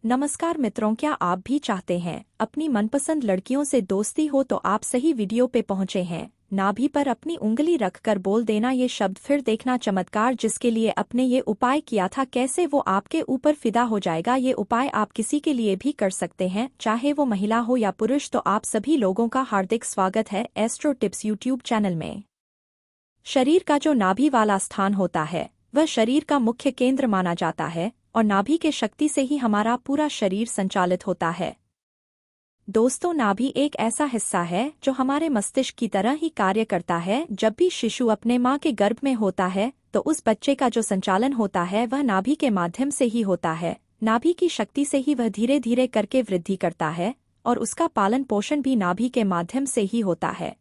नमस्कार मित्रों, क्या आप भी चाहते हैं अपनी मनपसंद लड़कियों से दोस्ती हो तो आप सही वीडियो पे पहुंचे हैं। नाभि पर अपनी उंगली रखकर बोल देना ये शब्द, फिर देखना चमत्कार जिसके लिए आपने ये उपाय किया था कैसे वो आपके ऊपर फिदा हो जाएगा। ये उपाय आप किसी के लिए भी कर सकते हैं, चाहे वो महिला हो या पुरुष। तो आप सभी लोगों का हार्दिक स्वागत है एस्ट्रो टिप्स यूट्यूब चैनल में। शरीर का जो नाभि वाला स्थान होता है वह शरीर का मुख्य केंद्र माना जाता है और नाभि के शक्ति से ही हमारा पूरा शरीर संचालित होता है। दोस्तों, नाभि एक ऐसा हिस्सा है जो हमारे मस्तिष्क की तरह ही कार्य करता है। जब भी शिशु अपने माँ के गर्भ में होता है तो उस बच्चे का जो संचालन होता है वह नाभि के माध्यम से ही होता है। नाभि की शक्ति से ही वह धीरे धीरे करके वृद्धि करता है और उसका पालन पोषण भी नाभि के माध्यम से ही होता है।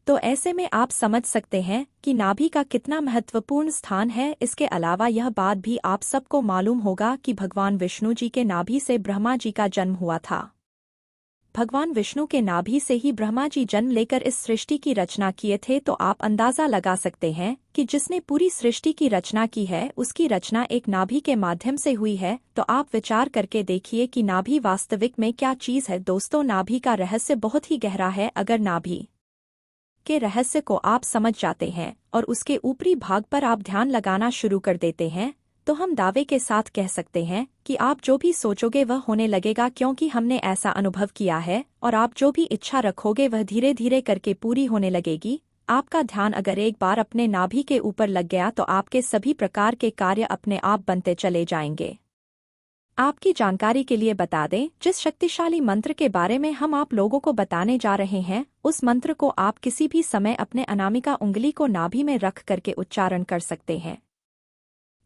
तो ऐसे में आप समझ सकते हैं कि नाभि का कितना महत्वपूर्ण स्थान है। इसके अलावा यह बात भी आप सबको मालूम होगा कि भगवान विष्णु जी के नाभि से ब्रह्मा जी का जन्म हुआ था। भगवान विष्णु के नाभि से ही ब्रह्मा जी जन्म लेकर इस सृष्टि की रचना किए थे। तो आप अंदाजा लगा सकते हैं कि जिसने पूरी सृष्टि की रचना की है उसकी रचना एक नाभि के माध्यम से हुई है। तो आप विचार करके देखिए कि नाभि वास्तविक में क्या चीज़ है। दोस्तों, नाभि का रहस्य बहुत ही गहरा है। अगर नाभि के रहस्य को आप समझ जाते हैं और उसके ऊपरी भाग पर आप ध्यान लगाना शुरू कर देते हैं तो हम दावे के साथ कह सकते हैं कि आप जो भी सोचोगे वह होने लगेगा, क्योंकि हमने ऐसा अनुभव किया है। और आप जो भी इच्छा रखोगे वह धीरे धीरे करके पूरी होने लगेगी। आपका ध्यान अगर एक बार अपने नाभि के ऊपर लग गया तो आपके सभी प्रकार के कार्य अपने आप बनते चले जाएंगे। आपकी जानकारी के लिए बता दें, जिस शक्तिशाली मंत्र के बारे में हम आप लोगों को बताने जा रहे हैं उस मंत्र को आप किसी भी समय अपने अनामिका उंगली को नाभि में रख करके उच्चारण कर सकते हैं।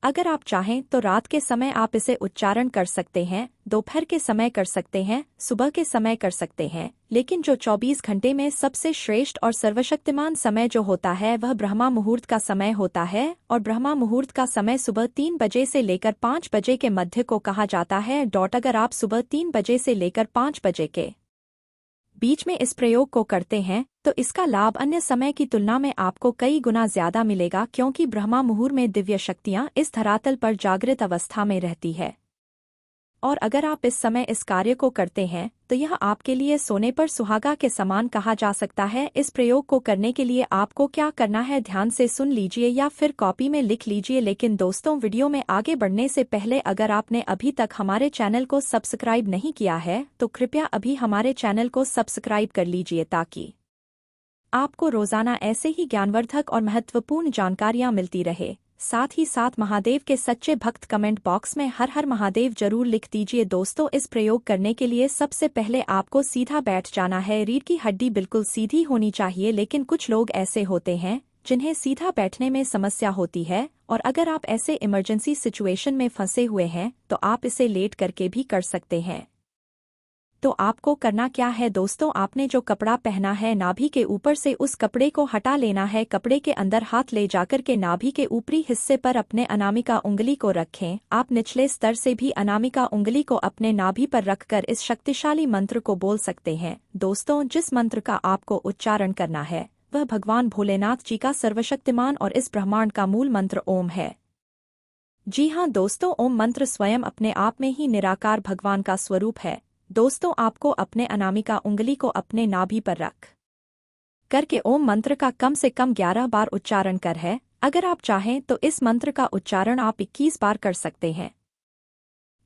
अगर आप चाहें तो रात के समय आप इसे उच्चारण कर सकते हैं, दोपहर के समय कर सकते हैं, सुबह के समय कर सकते हैं। लेकिन जो 24 घंटे में सबसे श्रेष्ठ और सर्वशक्तिमान समय जो होता है वह ब्रह्मा मुहूर्त का समय होता है। और ब्रह्मा मुहूर्त का समय सुबह 3 बजे से लेकर 5 बजे के मध्य को कहा जाता है। अगर आप सुबह 3 बजे से लेकर 5 बजे के बीच में इस प्रयोग को करते हैं तो इसका लाभ अन्य समय की तुलना में आपको कई गुना ज्यादा मिलेगा, क्योंकि ब्रह्मा मुहूर्त में दिव्य शक्तियां इस धरातल पर जागृत अवस्था में रहती है। और अगर आप इस समय इस कार्य को करते हैं तो यह आपके लिए सोने पर सुहागा के समान कहा जा सकता है। इस प्रयोग को करने के लिए आपको क्या करना है, ध्यान से सुन लीजिए या फिर कॉपी में लिख लीजिए। लेकिन दोस्तों, वीडियो में आगे बढ़ने से पहले अगर आपने अभी तक हमारे चैनल को सब्सक्राइब नहीं किया है तो कृपया अभी हमारे चैनल को सब्सक्राइब कर लीजिए ताकि आपको रोजाना ऐसे ही ज्ञानवर्धक और महत्वपूर्ण जानकारियां मिलती रहे। साथ ही साथ महादेव के सच्चे भक्त कमेंट बॉक्स में हर हर महादेव जरूर लिख दीजिए। दोस्तों, इस प्रयोग करने के लिए सबसे पहले आपको सीधा बैठ जाना है। रीढ़ की हड्डी बिल्कुल सीधी होनी चाहिए, लेकिन कुछ लोग ऐसे होते हैं जिन्हें सीधा बैठने में समस्या होती है। और अगर आप ऐसे इमरजेंसी सिचुएशन में फंसे हुए हैं तो आप इसे लेट करके भी कर सकते हैं। तो आपको करना क्या है दोस्तों, आपने जो कपड़ा पहना है नाभि के ऊपर से उस कपड़े को हटा लेना है। कपड़े के अंदर हाथ ले जाकर के नाभि के ऊपरी हिस्से पर अपने अनामिका उंगली को रखें। आप निचले स्तर से भी अनामिका उंगली को अपने नाभि पर रखकर इस शक्तिशाली मंत्र को बोल सकते हैं। दोस्तों, जिस मंत्र का आपको उच्चारण करना है वह भगवान भोलेनाथ जी का सर्वशक्तिमान और इस ब्रह्मांड का मूल मंत्र ओम है। जी हाँ दोस्तों, ओम मंत्र स्वयं अपने आप में ही निराकार भगवान का स्वरूप है। दोस्तों, आपको अपने अनामिका उंगली को अपने नाभि पर रख करके ओम मंत्र का कम से कम 11 बार उच्चारण कर है। अगर आप चाहें तो इस मंत्र का उच्चारण आप 21 बार कर सकते हैं,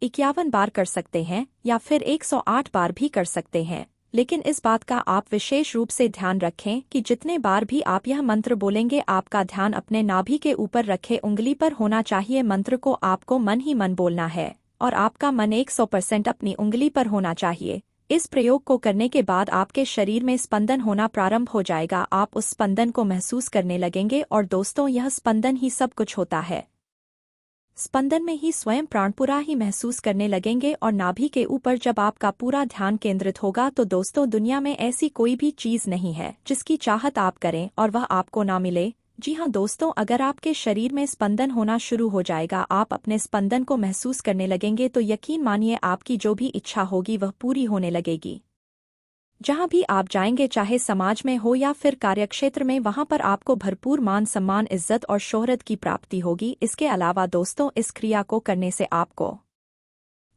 51 बार कर सकते हैं या फिर 108 बार भी कर सकते हैं। लेकिन इस बात का आप विशेष रूप से ध्यान रखें कि जितने बार भी आप यह मंत्र बोलेंगे आपका ध्यान अपने नाभि के ऊपर रखे उंगली पर होना चाहिए। मंत्र को आपको मन ही मन बोलना है और आपका मन 100% अपनी उंगली पर होना चाहिए। इस प्रयोग को करने के बाद आपके शरीर में स्पंदन होना प्रारंभ हो जाएगा। आप उस स्पंदन को महसूस करने लगेंगे और दोस्तों, यह स्पंदन ही सब कुछ होता है। स्पंदन में ही स्वयं प्राणपुरा ही महसूस करने लगेंगे और नाभि के ऊपर जब आपका पूरा ध्यान केंद्रित होगा तो दोस्तों, दुनिया में ऐसी कोई भी चीज नहीं है जिसकी चाहत आप करें और वह आपको ना मिले। जी हाँ दोस्तों, अगर आपके शरीर में स्पंदन होना शुरू हो जाएगा, आप अपने स्पंदन को महसूस करने लगेंगे तो यकीन मानिए आपकी जो भी इच्छा होगी वह पूरी होने लगेगी। जहाँ भी आप जाएंगे, चाहे समाज में हो या फिर कार्यक्षेत्र में, वहाँ पर आपको भरपूर मान सम्मान, इज्जत और शोहरत की प्राप्ति होगी। इसके अलावा दोस्तों, इस क्रिया को करने से आपको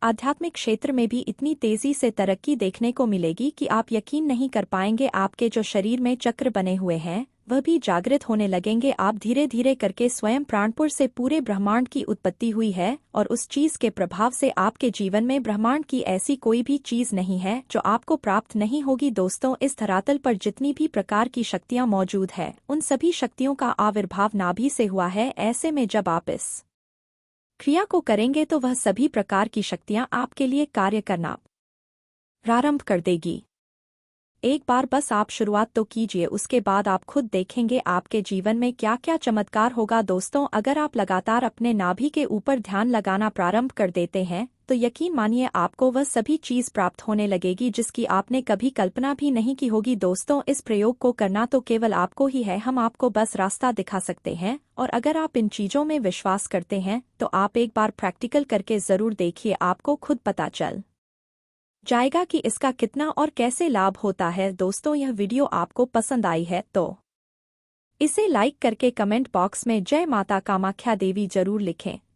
आध्यात्मिक क्षेत्र में भी इतनी तेजी से तरक्की देखने को मिलेगी कि आप यकीन नहीं कर पाएंगे। आपके जो शरीर में चक्र बने हुए हैं वह भी जागृत होने लगेंगे। आप धीरे धीरे करके स्वयं प्राणपुर से पूरे ब्रह्मांड की उत्पत्ति हुई है और उस चीज के प्रभाव से आपके जीवन में ब्रह्मांड की ऐसी कोई भी चीज नहीं है जो आपको प्राप्त नहीं होगी। दोस्तों, इस धरातल पर जितनी भी प्रकार की शक्तियां मौजूद है उन सभी शक्तियों का आविर्भाव नाभि से हुआ है। ऐसे में जब आप इस क्रिया को करेंगे तो वह सभी प्रकार की शक्तियां आपके लिए कार्य करना प्रारंभ कर देगी। एक बार बस आप शुरुआत तो कीजिए, उसके बाद आप खुद देखेंगे आपके जीवन में क्या क्या चमत्कार होगा। दोस्तों, अगर आप लगातार अपने नाभि के ऊपर ध्यान लगाना प्रारंभ कर देते हैं तो यकीन मानिए आपको वह सभी चीज प्राप्त होने लगेगी जिसकी आपने कभी कल्पना भी नहीं की होगी। दोस्तों, इस प्रयोग को करना तो केवल आपको ही है, हम आपको बस रास्ता दिखा सकते हैं। और अगर आप इन चीजों में विश्वास करते हैं तो आप एक बार प्रैक्टिकल करके जरूर देखिए, आपको खुद पता चल जाएगा कि इसका कितना और कैसे लाभ होता है। दोस्तों, यह वीडियो आपको पसंद आई है तो इसे लाइक करके कमेंट बॉक्स में जय माता कामाख्या देवी जरूर लिखें।